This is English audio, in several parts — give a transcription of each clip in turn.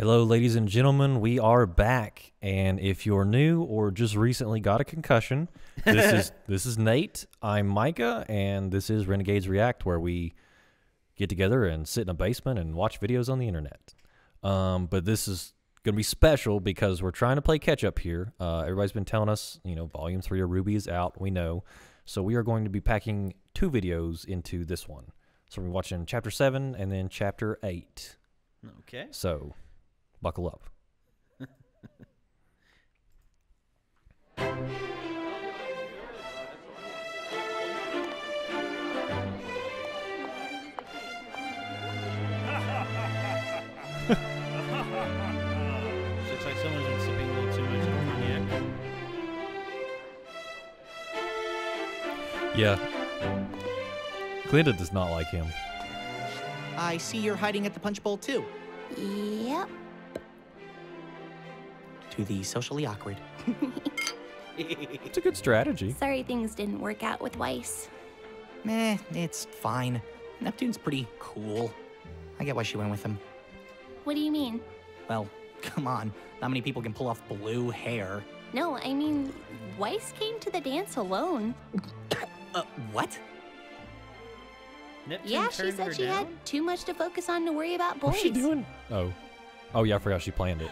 Hello, ladies and gentlemen. We are back, and if you're new or just recently got a concussion, this is Nate. I'm Micah, and this is Renegades React, where we get together and sit in a basement and watch videos on the internet. But this is going to be special because we're trying to play catch up here. Everybody's been telling us, Volume 3 of RWBY is out. We know, so we are going to be packing 2 videos into this one. So we're watching Chapter 7 and then Chapter 8. Okay. So buckle up. Looks like someone's been sipping a little too much cognac. Yeah. Glinda does not like him. I see you're hiding at the punch bowl, too. Yep. To the socially awkward. It's a good strategy. Sorry things didn't work out with Weiss. Meh, it's fine. Neptune's pretty cool. I get why she went with him. What do you mean? Well, come on. Not many people can pull off blue hair. No, I mean, Weiss came to the dance alone. What? Neptune Yeah, she turned her said she down? had too much to focus on to worry about boys. What's she doing? Oh yeah, I forgot she planned it.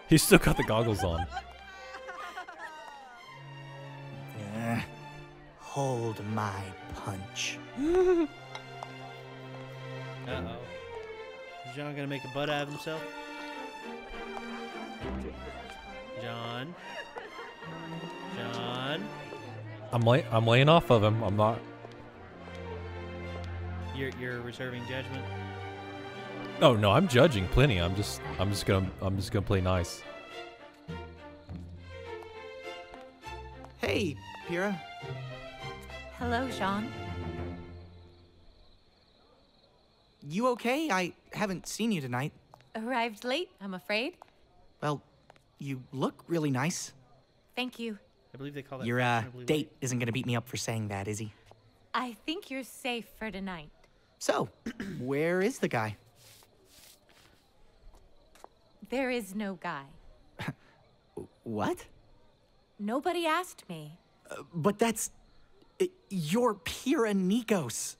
He's still got the goggles on. Hold my punch. Uh-oh. Is John gonna make a butt out of himself? John? John? I'm laying off of him. I'm not. You're reserving judgment? Oh no, I'm judging plenty. I'm just gonna play nice. Hey, Pyrrha. Hello, Jean. You okay? I haven't seen you tonight. Arrived late, I'm afraid. Well, you look really nice. Thank you. I believe they call that Your fashionably date late. isn't gonna beat me up for saying that, is he? I think you're safe for tonight. So, where is the guy? There is no guy. What? Nobody asked me. But that's... You're Pyrrha Nikos.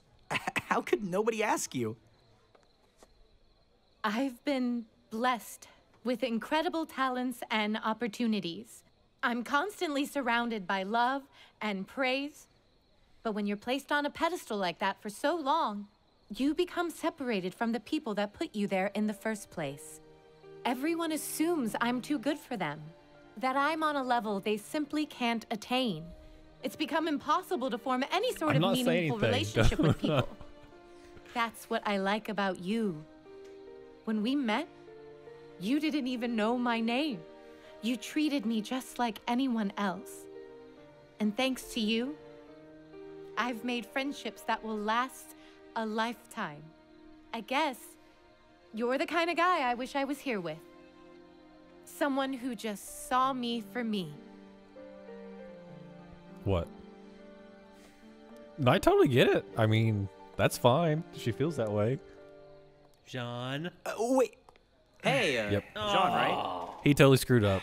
How could nobody ask you? I've been blessed with incredible talents and opportunities. I'm constantly surrounded by love and praise. But when you're placed on a pedestal like that for so long, you become separated from the people that put you there in the first place. Everyone assumes I'm too good for them, that I'm on a level they simply can't attain. It's become impossible to form any sort I'm of not saying meaningful anything. relationship with people. That's what I like about you. When we met, you didn't even know my name. You treated me just like anyone else. And thanks to you, I've made friendships that will last a lifetime. I guess you're the kind of guy I wish I was here with. Someone who just saw me for me. What? No, I totally get it. I mean, that's fine. She feels that way. John? Wait. Hey, Yep. John, right? He totally screwed up.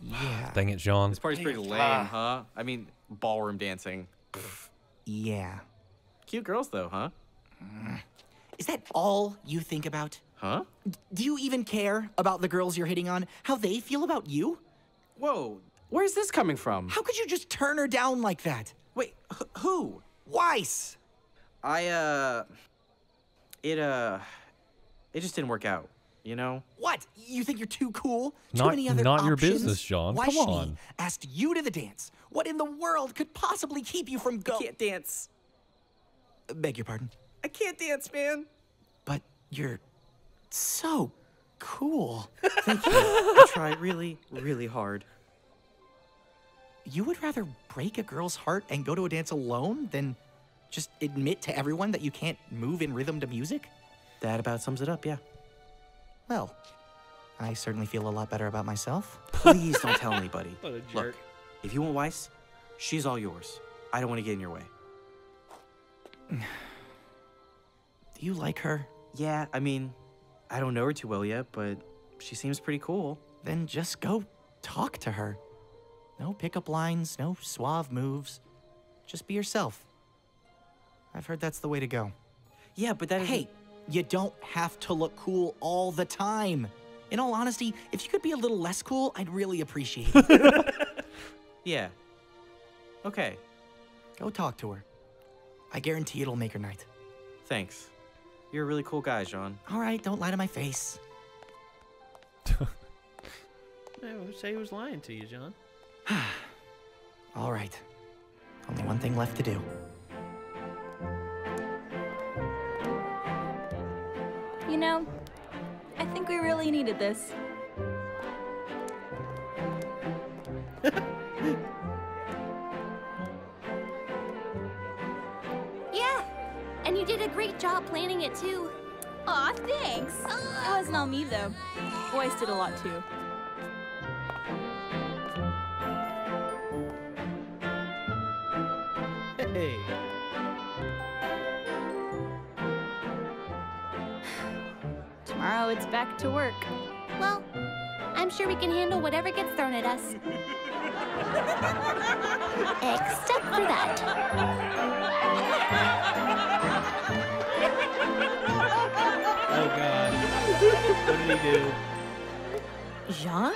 Yeah. Dang it, John. This party's pretty lame, huh? I mean, ballroom dancing. Yeah. Cute girls, though, huh? Is that all you think about? Huh? Do you even care about the girls you're hitting on? How they feel about you? Whoa, where's this coming from? How could you just turn her down like that? Wait, who? Weiss! It just didn't work out, you know? What? You think you're too cool? Too Not- many other not your options? business, John. Why Come Shani on. asked you to the dance. What in the world could possibly keep you from I can't dance. Beg your pardon. I can't dance, man. But you're so cool. Thank you. I try really, really hard. You would rather break a girl's heart and go to a dance alone than just admit to everyone that you can't move in rhythm to music? That about sums it up, yeah. Well, I certainly feel a lot better about myself. Please don't tell anybody. What a Look, jerk. if you want Weiss, she's all yours. I don't want to get in your way. Do you like her? Yeah, I mean, I don't know her too well yet, but she seems pretty cool. Then just go talk to her. No pickup lines, no suave moves. Just be yourself. I've heard that's the way to go. Yeah, but that Hey, you don't have to look cool all the time. In all honesty, if you could be a little less cool, I'd really appreciate it. Yeah. Okay, Go talk to her. I guarantee it'll make her night. thanks. You're a really cool guy, John. All right, don't lie to my face. I would say he was lying to you, John. All right. Only one thing left to do. You know, I think we really needed this. Yeah, and you did a great job planning it too. Aw, thanks. It wasn't all me though. Boys did a lot too. Hey. Tomorrow it's back to work. Well, I'm sure we can handle whatever gets thrown at us. Except for that. Oh, God. What did he do? Jean?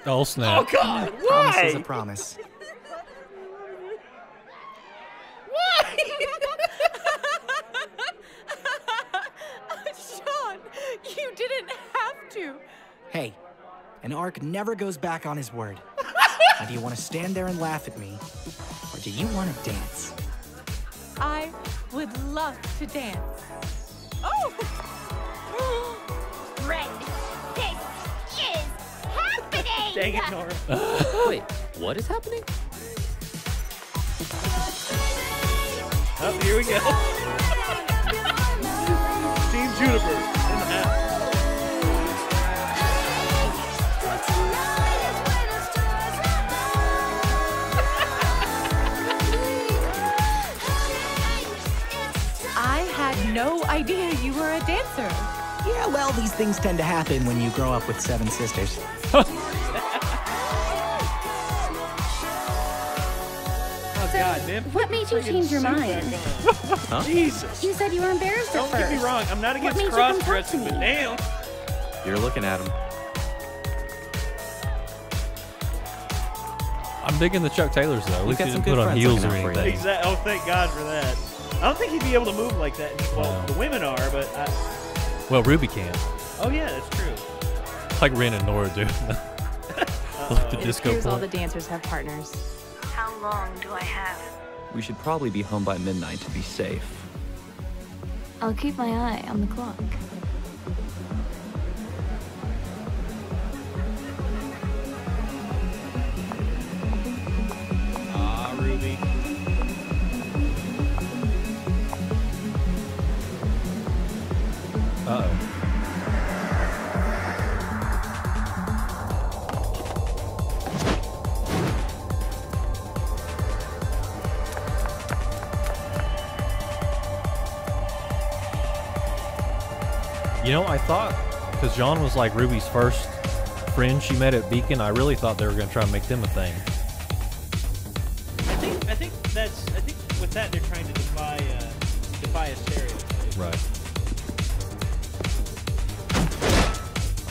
Oh, snap. God, Promise is a promise. Sean, you didn't have to. Hey, an Ark never goes back on his word. Now, do you want to stand there and laugh at me, or do you want to dance? I would love to dance. Oh! Red, this is happening! Dang it, Nora. Wait, what is happening? Oh, here we go. Team Juniper in the house. I had no idea you were a dancer. Yeah, well, these things tend to happen when you grow up with 7 sisters. Oh, God, man. What made you Friggin' change your suit mind? back on. Jesus. You said you were embarrassed Don't at get first. me wrong. I'm not against made you come talk to cross-dressing, but me? damn. You're looking at him. I'm digging the Chuck Taylors, though. At least got he some didn't good put on friends heels or looking out for you. anything. Exactly. Oh, thank God for that. I don't think he'd be able to move like that. Well, No. the women are, but Well, Ruby can't. oh yeah, that's true. Like Ren and Nora do. Like the It disco appears all point. the dancers have partners. How long do I have? We should probably be home by midnight to be safe. I'll keep my eye on the clock. Ah, Ruby. Uh-oh. You know, I thought, because John was like Ruby's first friend she met at Beacon, I really thought they were going to try and make them a thing. I think with that they're trying to defy a stereotype. Right.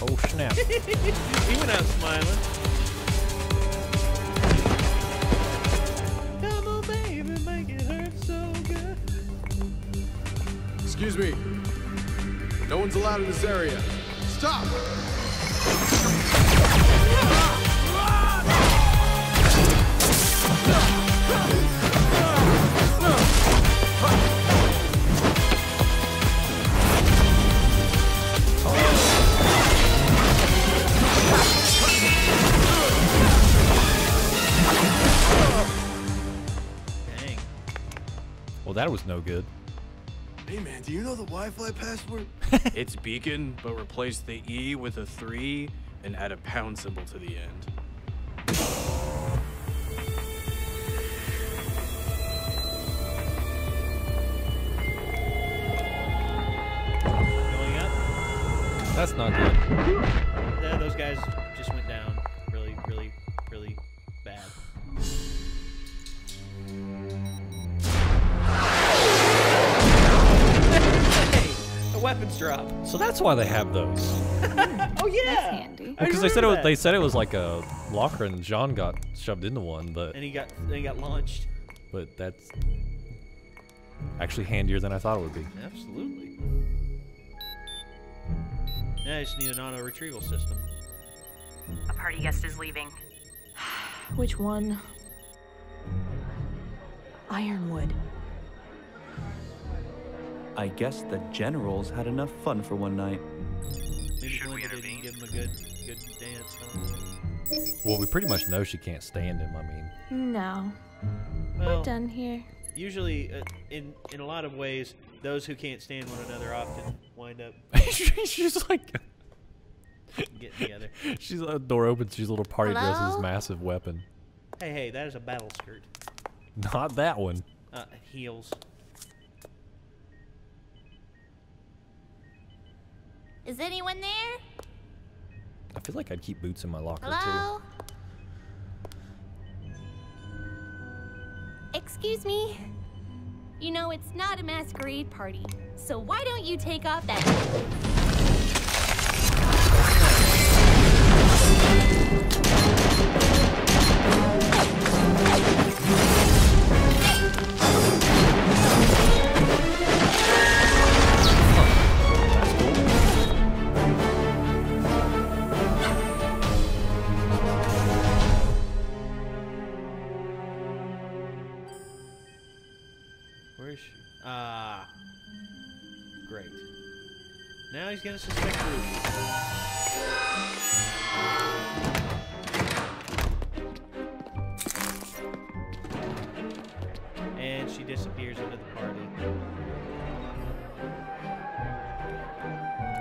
Oh, snap. He went out smiling. Come on, baby, make it hurt so good. Excuse me. No one's allowed in this area. Stop! Dang. Well, that was no good. Hey man, do you know the Wi-Fi password? It's Beacon, but replace the E with a 3 and add a pound symbol to the end. That's not good. Those guys just went down really, really, really bad. Hey, a weapons drop. So that's why they have those. Oh yeah. That's handy. Because they said it was like a locker, and Jean got shoved into one, but And he got launched. but that's actually handier than I thought it would be. Absolutely. Yeah, I just need an auto retrieval system. A party guest is leaving. Which one? Ironwood. I guess the generals had enough fun for one night. Maybe Glenda didn't give him a good dance. Huh? Well, we pretty much know she can't stand him. I mean, No. Well, We're done here. usually, in a lot of ways, those who can't stand one another often wind up she's like, getting together. she's the door opens. She's a little party dress with Hello? this massive weapon. Hey, that is a battle skirt. Not that one. Heels. Is anyone there? I feel like I'd keep boots in my locker Hello? Excuse me? You know, it's not a masquerade party, so why don't you take off that... Where is she? Great. Now he's gonna suspect Ruby. And she disappears into the party.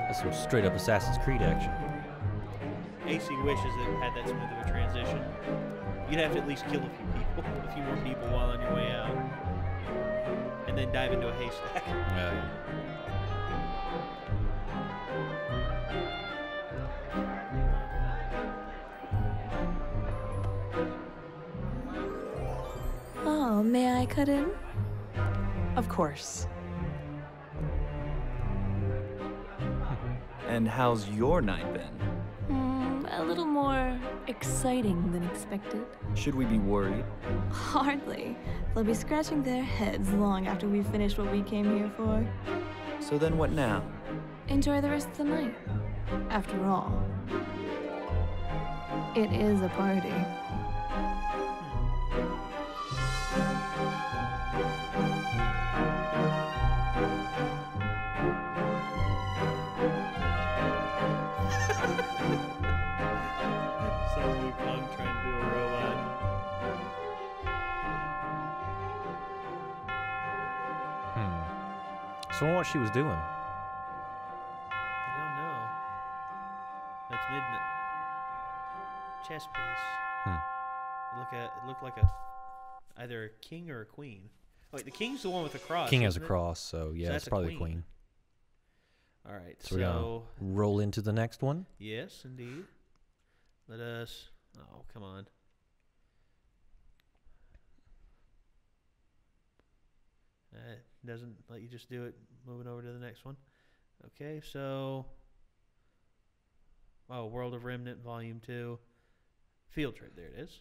That's some straight up Assassin's Creed action. AC wishes it had that smooth of a transition. You'd have to at least kill a few people, a few more people while on your way out. And then dive into a haystack. Yeah. Oh, may I cut in? Of course. And how's your night been? A little more exciting than expected. Should we be worried? Hardly. They'll be scratching their heads long after we've finished what we came here for. So then what now? Enjoy the rest of the night. After all, it is a party. Some Wukong trying to do a robot. So I wonder what she was doing. I don't know. That's midnight. Chess piece. It looked like either a king or a queen. Wait, the king's the one with the cross. King has a isn't it? cross, so yeah, that's it's probably a queen. All right, So we're gonna roll into the next one. yes, indeed. Let us. Oh, come on. Doesn't let you just do it. Moving over to the next one. Okay, so. Oh, World of Remnant Volume 2. Field Trip. There it is.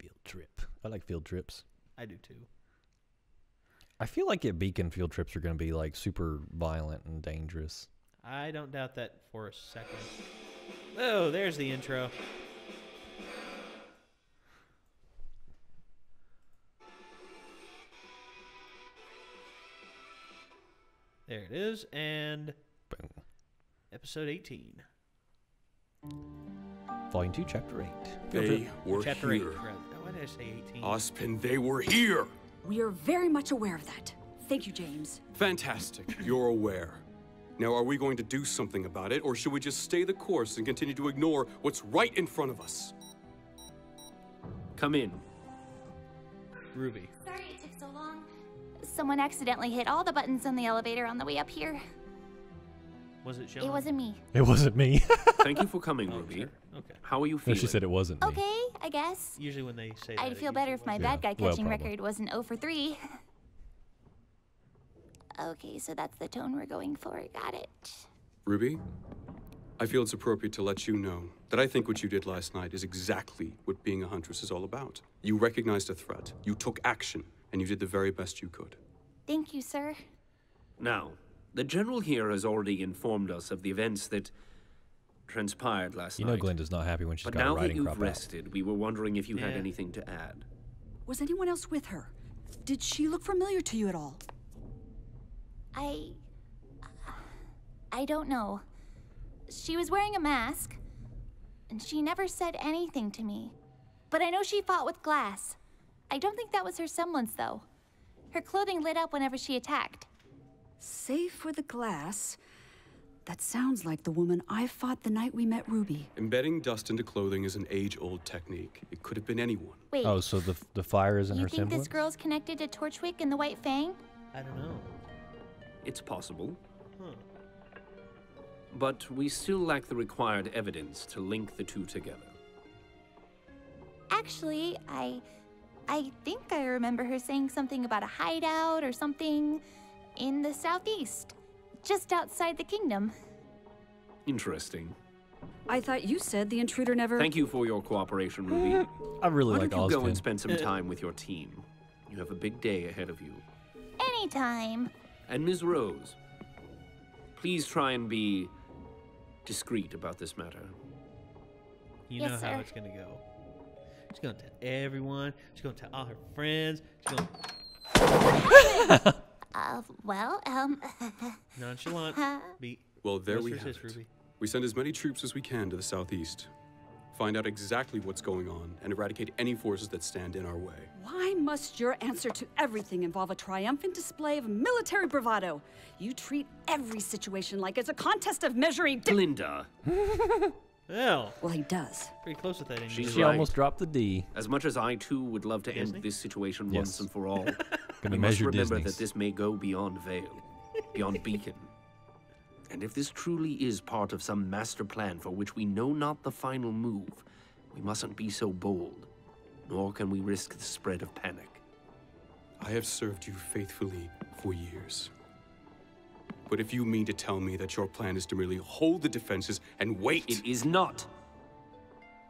Field trip. I like field trips. I do too. I feel like at Beacon, field trips are going to be like super violent and dangerous. I don't doubt that for a second. Oh, there's the intro. There it is, and Boom. episode 18. Volume 2, Chapter 8. Field They trip. were Chapter here. 8. Rather. Why did I say 18? Ospin, they were here. We are very much aware of that. Thank you, James. Fantastic. You're aware. Now, are we going to do something about it, or should we just stay the course and continue to ignore what's right in front of us? Come in. Ruby. Sorry it took so long. Someone accidentally hit all the buttons on the elevator on the way up here. Was it Sean? It wasn't me. It wasn't me. Thank you for coming, Ruby. Sure. Okay. How are you No, feeling? she said it wasn't me. Okay, I guess. Usually when they say that, I'd it feel better usually if my was. bad guy well, catching probably. record wasn't 0 for 3. Okay, so that's the tone we're going for. Got it. Ruby, I feel it's appropriate to let you know that I think what you did last night is exactly what being a huntress is all about. You recognized a threat, you took action, and you did the very best you could. Thank you, sir. Now, the General here has already informed us of the events that transpired last You night. know Glenda's not happy when she's But got a now that writing you've crop out. rested, we were wondering if you had Yeah. anything to add. Was anyone else with her? Did she look familiar to you at all? I don't know. She was wearing a mask, and she never said anything to me. But I know she fought with glass. I don't think that was her semblance, though. Her clothing lit up whenever she attacked. Save for the glass. That sounds like the woman I fought the night we met Ruby. Embedding dust into clothing is an age-old technique. It could have been anyone. Wait, Oh, so the fire is in you her think semblance? this girl's connected to Torchwick and the White Fang? I don't know. It's possible. Huh. But we still lack the required evidence to link the two together. Actually, I think I remember her saying something about a hideout or something in the southeast, just outside the kingdom. Interesting. I thought you said the intruder never... Thank you for your cooperation, Ruby. I really Why like don't you go Austin. and spend some time with your team? You have a big day ahead of you. Anytime. And Ms. Rose, please try and be discreet about this matter. You Yes, know how sir. it's gonna go. She's gonna tell everyone. She's gonna tell all her friends. She's gonna nonchalant. Be. Well, there Rest we for have sis, it. Ruby. We send as many troops as we can to the southeast. Find out exactly what's going on and eradicate any forces that stand in our way. Why must your answer to everything involve a triumphant display of military bravado? You treat every situation like it's a contest of measuring... Glinda. Well, he does. Pretty close with that. ain't She's he? She right. almost dropped the D. As much as I too would love to end Disney? this situation Yes. once and for all, Gonna we must measure remember Disney's. that this may go beyond Vale, beyond Beacon. And if this truly is part of some master plan for which we know not the final move, we mustn't be so bold, nor can we risk the spread of panic. I have served you faithfully for years. But if you mean to tell me that your plan is to merely hold the defenses and wait... It is not.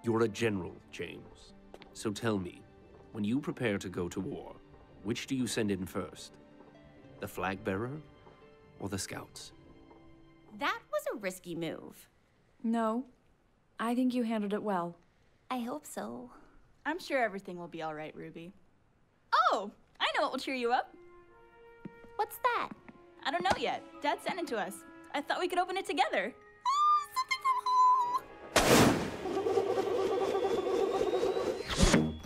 You're a general, James. So tell me, when you prepare to go to war, which do you send in first? The flag bearer or the scouts? That was a risky move. No, I think you handled it well. I hope so. I'm sure everything will be all right, Ruby. Oh, I know what will cheer you up. What's that? I don't know yet. Dad sent it to us. I thought we could open it together.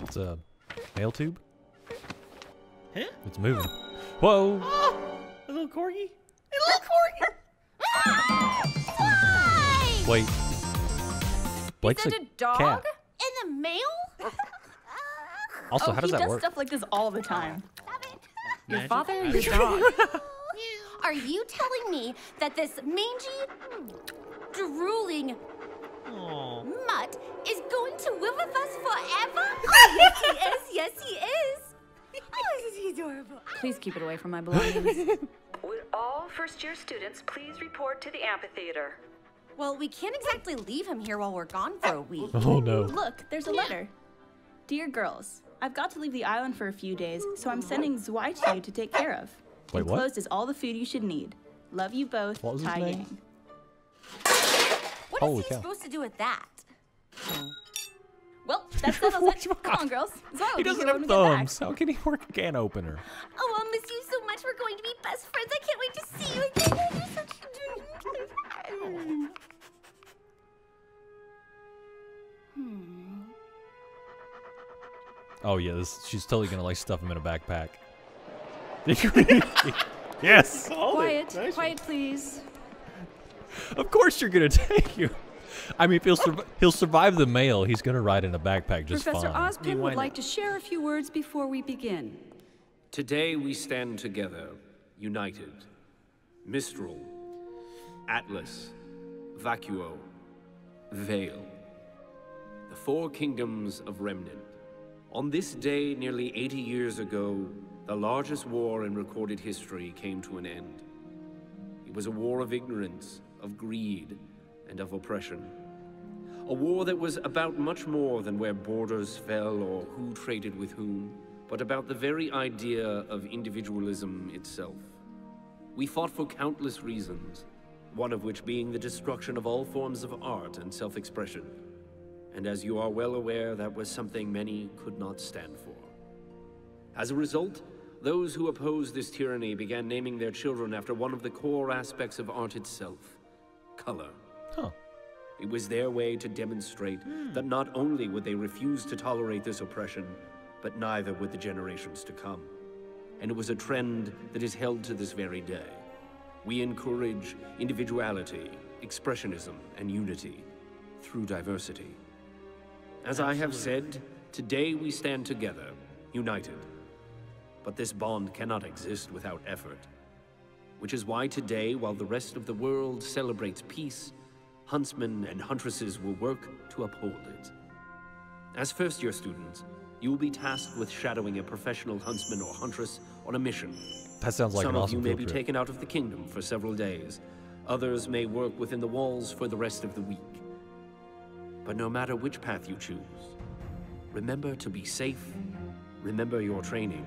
It's a mail tube. Huh? It's moving. Whoa! A little corgi. A little corgi. Wait. Blake's Sent a dog cat. in the mail? Also, oh, how does he that does work? stuff like this all the time. Your Magic? father or your dog? Are you telling me that this mangy, drooling Aw. mutt is going to live with us forever? Oh, yes, he is. Yes, he is. Oh, isn't he adorable? Please keep it away from my belongings. Would all first-year students please report to the amphitheater? Well, we can't exactly leave him here while we're gone for a week. Oh no. Look, there's a letter. Dear girls, I've got to leave the island for a few days, so I'm sending Zwei to you to take care of. Wait, what? Enclosed is all the food you should need. Love you both, What was his Tai name? Yang. What Holy is he cow. supposed to do with that? Well, that settles it. Come on, girls. Zwei will He be doesn't here have when we get back. thumbs. How can he work a can opener? Oh, I'll miss you so much. We're going to be best friends. I can't wait to see you again. You're such a... Oh yeah, she's totally gonna like stuff him in a backpack. Yes. Quiet, quiet, please. Of course you're gonna take you. I mean, if he'll survive the mail, he's gonna ride in a backpack just Professor fine. Ozpin would like to share a few words before we begin. Today we stand together, united. Mistral, Atlas, Vacuo, Vale. The four kingdoms of Remnant. On this day, nearly 80 years ago, the largest war in recorded history came to an end. It was a war of ignorance, of greed, and of oppression. A war that was about much more than where borders fell or who traded with whom, but about the very idea of individualism itself. We fought for countless reasons, one of which being the destruction of all forms of art and self-expression. And as you are well aware, that was something many could not stand for. As a result, those who opposed this tyranny began naming their children after one of the core aspects of art itself: color. Huh. It was their way to demonstrate that not only would they refuse to tolerate this oppression, but neither would the generations to come. And it was a trend that is held to this very day. We encourage individuality, expressionism, and unity through diversity. As I have said, today we stand together, united. But this bond cannot exist without effort. Which is why today, while the rest of the world celebrates peace, huntsmen and huntresses will work to uphold it. As first-year students, you will be tasked with shadowing a professional huntsman or huntress on a mission. That sounds like Some an of awesome you may field be trip. taken out of the kingdom for several days. Others may work within the walls for the rest of the week. But no matter which path you choose, remember to be safe, remember your training,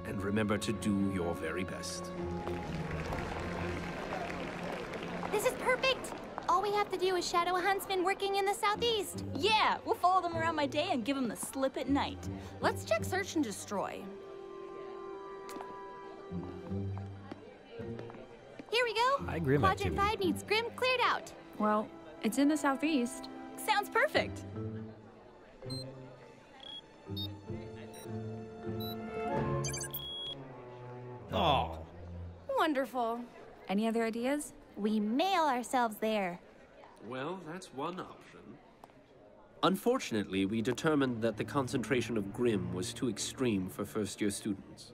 and remember to do your very best. This is perfect! All we have to do is shadow a huntsman working in the southeast. Yeah, we'll follow them around my day and give them the slip at night. Let's check search and destroy. Here we go. High Grim Quadrant activity. 5 needs Grim cleared out. Well, it's in the southeast. Sounds perfect. Oh. Wonderful. Any other ideas? We mail ourselves there. Well, that's one option. Unfortunately, we determined that the concentration of Grim was too extreme for first-year students.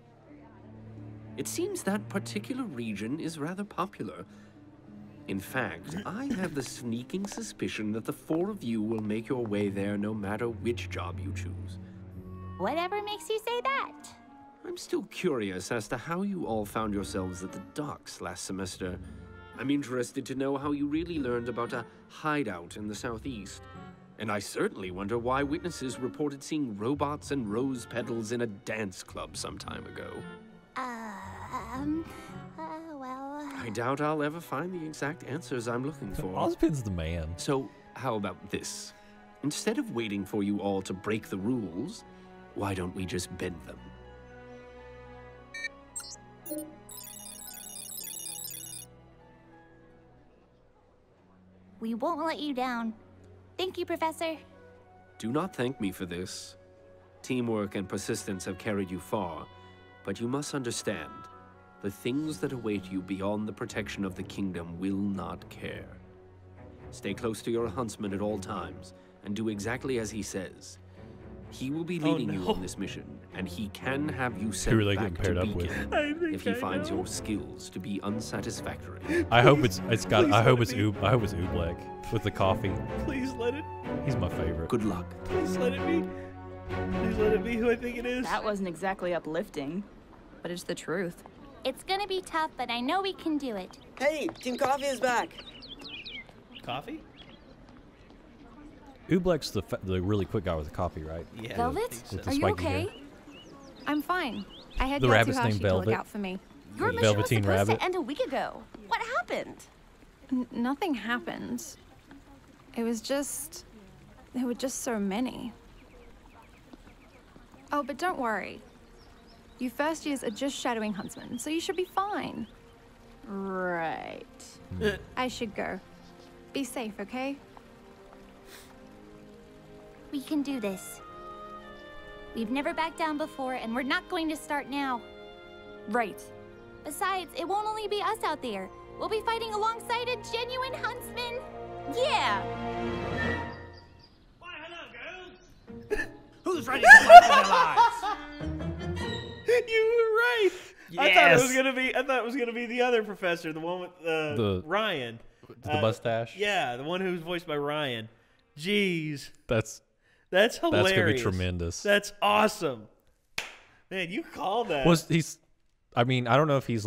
It seems that particular region is rather popular. In fact, I have the sneaking suspicion that the four of you will make your way there no matter which job you choose. Whatever makes you say that. I'm still curious as to how you all found yourselves at the docks last semester. I'm interested to know how you really learned about a hideout in the southeast. And I certainly wonder why witnesses reported seeing robots and rose petals in a dance club some time ago. Well... I doubt I'll ever find the exact answers I'm looking for. Ozpin's the man. So, how about this? Instead of waiting for you all to break the rules, why don't we just bend them? We won't let you down. Thank you, Professor. Do not thank me for this. Teamwork and persistence have carried you far, but you must understand, the things that await you beyond the protection of the kingdom will not care. Stay close to your huntsman at all times, and do exactly as he says. He will be leading you on this mission, and he can have you sent Who are they back getting to paired up with? Beacon if he finds your skills to be unsatisfactory. I hope it's Oobleck with the coffee. Please let it. He's my favorite. Good luck. Please let it be. Please let it be who I think it is. That wasn't exactly uplifting, but it's the truth. It's gonna be tough, but I know we can do it. Hey, Team Coffee is back. Coffee? Oobleck's the really quick guy with the coffee, right? Yeah. Velvet? With the Are you spiky okay? hair. I'm fine. I had The rabbit's named Yatsuhashi to look Velvet. out for me. Your mission was Velveteen supposed Rabbit. to end a week ago. What happened? Nothing happened. It was just... There were just so many. Oh, but don't worry. You first years are just shadowing huntsmen, so you should be fine. Right. I should go. Be safe, okay? We can do this. We've never backed down before, and we're not going to start now. Right. Besides, it won't only be us out there. We'll be fighting alongside a genuine huntsman. Yeah! Why, hello, girls. Who's ready to fight for their lives? You were right. I thought it was gonna be. I thought it was gonna be the other professor, the one with Ryan, the mustache. Yeah, the one who's voiced by Ryan. Jeez, that's hilarious. That's gonna be tremendous. That's awesome, man. You called that. I mean, I don't know if he's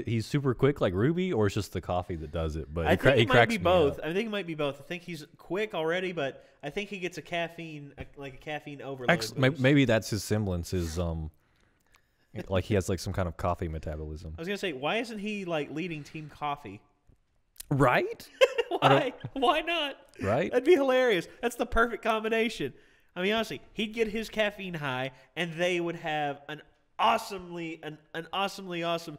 he's super quick like RWBY, or it's just the coffee that does it. But I think it might be both. Up. I think it might be both. I think he's quick already, but I think he gets a caffeine overload. Maybe that's his semblance. Is like he has like some kind of coffee metabolism. I was gonna say, why isn't he like leading Team Coffee? Right? Why? Why not? Right? That'd be hilarious. That's the perfect combination. I mean, honestly, he'd get his caffeine high, and they would have an awesomely awesome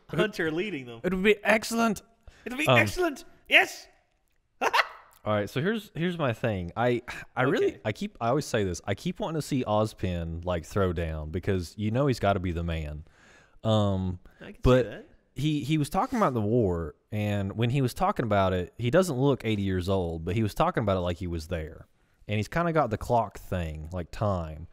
hunter leading them. It would be excellent. It'll be excellent. Yes. All right, so here's my thing. I always say this. I keep wanting to see Ozpin like throw down because he's got to be the man. I can but see that. he was talking about the war, and when he was talking about it, he doesn't look 80 years old, but he was talking about it like he was there, and he's kind of got the clock thing, like time.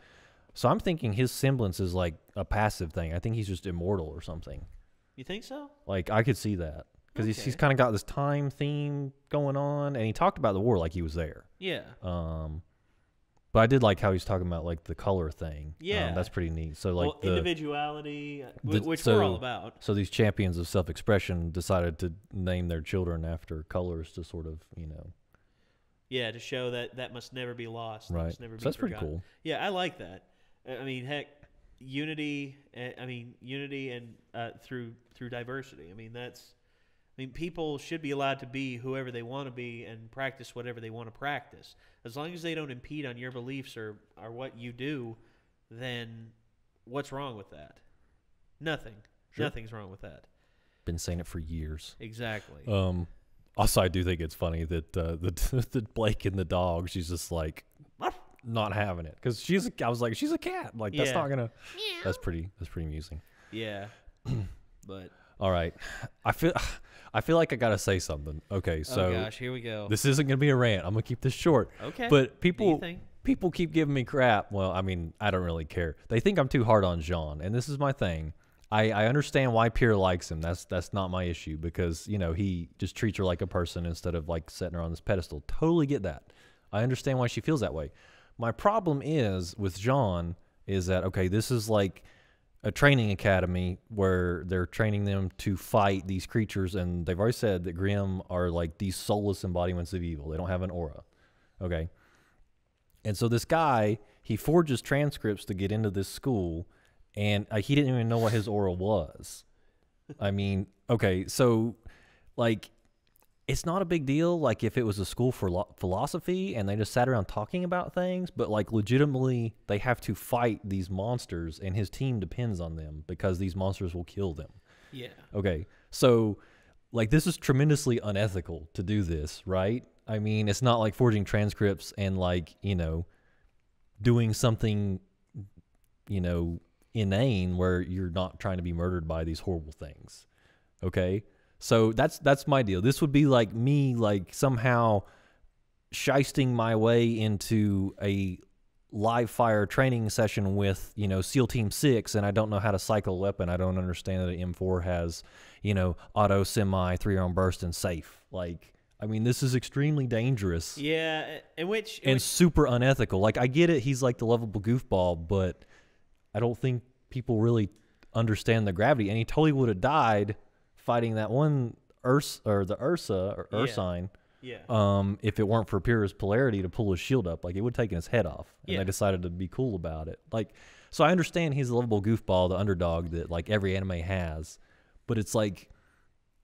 So I'm thinking his semblance is like a passive thing. I think he's just immortal or something. You think so? Like I could see that. Because he's kind of got this time theme going on, and he talked about the war like he was there. Yeah. But I did like how he's talking about like the color thing. Yeah. That's pretty neat. So like individuality, which we're all about. So these champions of self-expression decided to name their children after colors to sort of, Yeah, to show that must never be lost. Right. Must never be that's forgotten. pretty cool. Yeah, I like that. I mean, heck, unity. Unity and through diversity. I mean, people should be allowed to be whoever they want to be and practice whatever they want to practice. As long as they don't impede on your beliefs or what you do, then what's wrong with that? Nothing. Sure. Nothing's wrong with that. Been saying it for years. Exactly. Also, I do think it's funny that the Blake and the dog, she's just like not having it because I was like, she's a cat. Like that's not gonna. That's pretty amusing. Yeah. But all right, I feel like I gotta say something. Okay, so oh gosh, here we go. This isn't gonna be a rant. I'm gonna keep this short. Okay. But people keep giving me crap. Well, I mean, I don't really care. They think I'm too hard on Jean, and this is my thing. I understand why Pierre likes him. That's not my issue because he just treats her like a person instead of like setting her on this pedestal. Totally get that. I understand why she feels that way. My problem is with Jean is that okay, this is like a training academy where they're training them to fight these creatures, and they've already said that Grimm are like these soulless embodiments of evil. They don't have an aura. Okay. And so this guy, he forges transcripts to get into this school, and he didn't even know what his aura was. I mean, okay, so like it's not a big deal like if it was a school for philosophy and they just sat around talking about things, but like legitimately they have to fight these monsters and his team depends on them because these monsters will kill them. Yeah. Okay. So like this is tremendously unethical to do this, right? I mean, it's not like forging transcripts and like, doing something, inane where you're not trying to be murdered by these horrible things. Okay? So that's my deal. This would be like me like somehow shysting my way into a live fire training session with, SEAL Team 6 and I don't know how to cycle a weapon. I don't understand that an M4 has, auto semi 3-round burst and safe. Like, I mean, this is extremely dangerous. Yeah, and super unethical. Like I get it, he's like the lovable goofball, but I don't think people really understand the gravity, and he totally would have died fighting that one Ursine. Yeah. If it weren't for Pierre's polarity to pull his shield up, like it would have taken his head off. And they decided to be cool about it. Like, so I understand he's a lovable goofball, the underdog that like every anime has, but it's like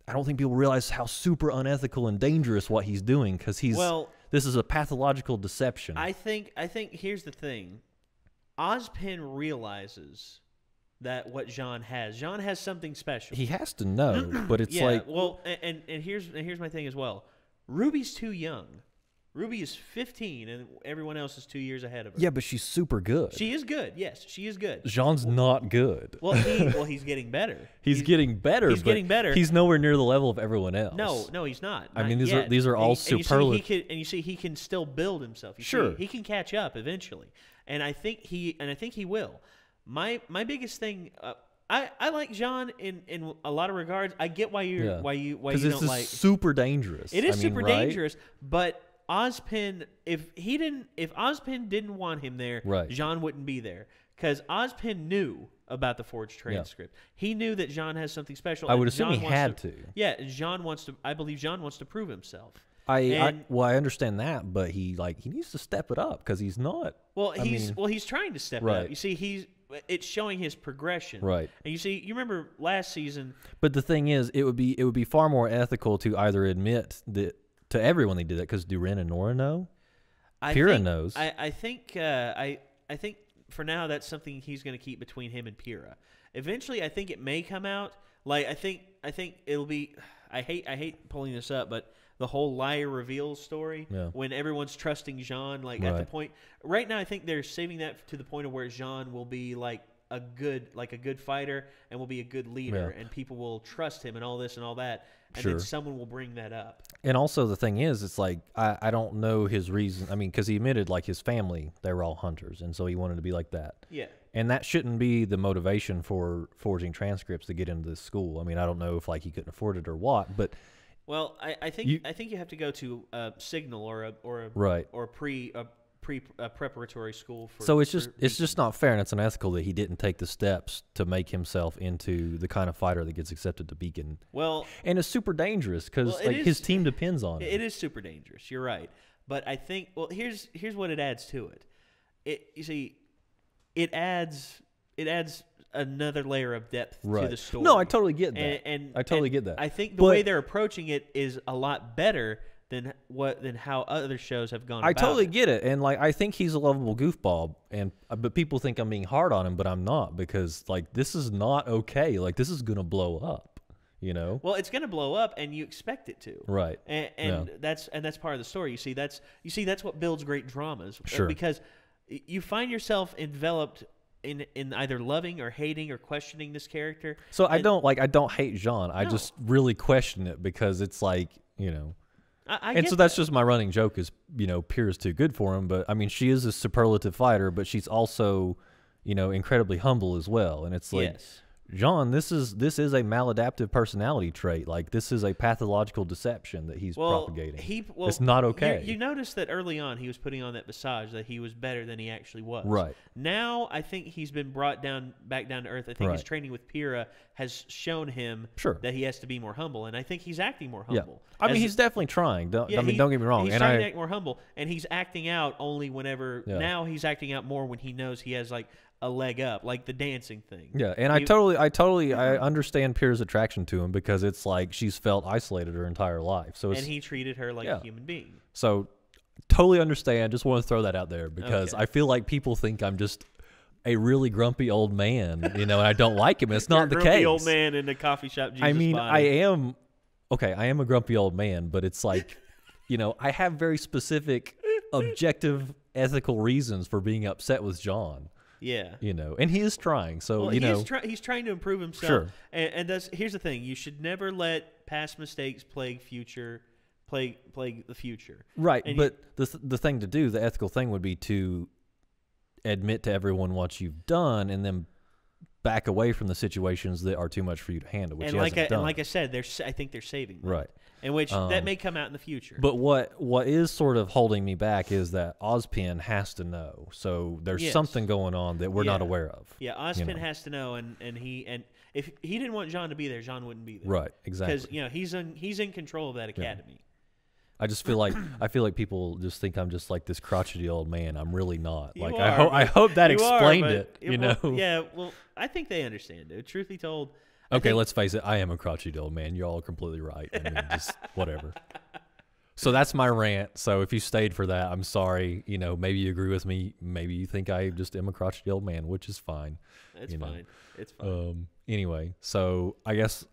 I don't think people realize how super unethical and dangerous what he's doing because this is a pathological deception. I think here's the thing. Ozpin realizes that what Jean has something special. He has to know, but it's like and here's my thing as well. RWBY's too young. RWBY is 15, and everyone else is 2 years ahead of her. Yeah, but she's super good. She is good. Yes, she is good. Jean's not good. Well, he's getting better. He's getting better. He's getting better. He's nowhere near the level of everyone else. No, he's not. I mean, these are all superlative. And you see, he can still build himself. Sure, he can catch up eventually, and I think he will. My biggest thing I like Jean in a lot of regards. I get why you why you don't like. It's super dangerous. It is I mean, super right? dangerous, but Ozpin, if Ozpin didn't want him there, Right. Jean wouldn't be there because Ozpin knew about the forged transcript. He knew that Jean has something special. I would and assume Jean he wants had to. Yeah, Jean wants to. I believe Jean wants to prove himself. I And- understand that, but he needs to step it up because he's not. Well, I mean, he's trying to step it right. up. You see, it's showing his progression. Right. And you remember last season. But the thing is, it would be far more ethical to either admit that to everyone they did that because do Ren and Nora know? Pyrrha knows. I think for now that's something he's going to keep between him and Pyrrha. Eventually, I think it may come out. Like I think it'll be. I hate pulling this up, but the whole liar reveals story when everyone's trusting Jean, like at the point right now, I think they're saving that to the point of where Jean will be like a good fighter and will be a good leader, and people will trust him and all this and all that, and then someone will bring that up. And also the thing is, it's like I don't know his reason. I mean, because he admitted like his family, they were all hunters, and so he wanted to be like that. Yeah. And that shouldn't be the motivation for forging transcripts to get into this school. I mean, I don't know if like he couldn't afford it or what, but. Well, I think you have to go to a Signal or a preparatory school for. So it's just not fair, and it's unethical that he didn't take the steps to make himself into the kind of fighter that gets accepted to Beacon. Well, and it's super dangerous because his team depends on it. It is super dangerous. You're right, but I think here's what it adds to it. It adds another layer of depth to the story. No, I totally get that. And I totally get that. I think the way they're approaching it is a lot better than how other shows have gone. I totally get it, and like I think he's a lovable goofball, but people think I'm being hard on him, but I'm not, because like this is not okay. Like this is gonna blow up, you know. Well, it's gonna blow up, and you expect it to. Right. And that's part of the story. You see, that's what builds great dramas. Sure. Because you find yourself enveloped in either loving or hating or questioning this character. So I don't hate Jean. I just really question it because it's like, you know. And so that's just my running joke is, you know, Pyrrha's too good for him. But I mean, she is a superlative fighter, but she's also, you know, incredibly humble as well. And it's like, Jean, this is a maladaptive personality trait. Like this is a pathological deception that he's propagating. It's not okay. You notice that early on he was putting on that visage that he was better than he actually was. Right. Now I think he's been brought back down to earth. I think his training with Pyrrha has shown him that he has to be more humble, and I think he's acting more humble. Yeah. I mean, he's definitely trying. Don't get me wrong. He's trying to act more humble, and he's acting out only whenever. Yeah. Now he's acting out more when he knows he has like a leg up, like the dancing thing. Yeah, and I totally understand Pyrrha's attraction to him because it's like she's felt isolated her entire life. So and he treated her like a human being. So totally understand. Just want to throw that out there because I feel like people think I'm just a really grumpy old man, you know, and I don't like him. It's not the case. Grumpy old man in the coffee shop. Jesus I mean, body. I am a grumpy old man, but it's like, you know, I have very specific, objective, ethical reasons for being upset with John. Yeah, you know, and he is trying. So he's trying to improve himself. Sure. And here's the thing: you should never let past mistakes plague the future. Right, but the thing to do, the ethical thing, would be to admit to everyone what you've done, and then back away from the situations that are too much for you to handle. Which and like I said, I think they're saving them. Right. In which that may come out in the future. But what is sort of holding me back is that Ozpin has to know. So there's something going on that we're not aware of. Yeah, Ozpin has to know, and if he didn't want John to be there, John wouldn't be there. Right, exactly. Because you know he's in control of that academy. I just feel like people just think I'm just like this crotchety old man. I'm really not. You like are, I hope that explained are, it. You know. Yeah. Well, I think they understand it. Truth be told. Okay, let's face it. I am a crotchety old man. Y'all are completely right. I mean, just whatever. So that's my rant. So if you stayed for that, I'm sorry. You know, maybe you agree with me. Maybe you think I just am a crotchety old man, which is fine. It's fine. It's fine. Anyway, so I guess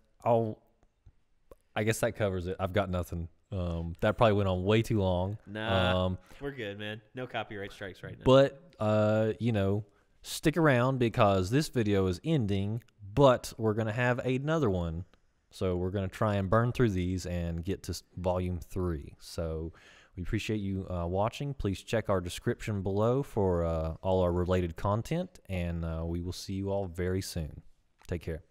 that covers it. I've got nothing. That probably went on way too long. Nah, we're good, man. No copyright strikes right now. But you know, stick around because this video is ending. But we're going to have another one. So we're going to try and burn through these and get to volume 3. So we appreciate you watching. Please check our description below for all our related content. And we will see you all very soon. Take care.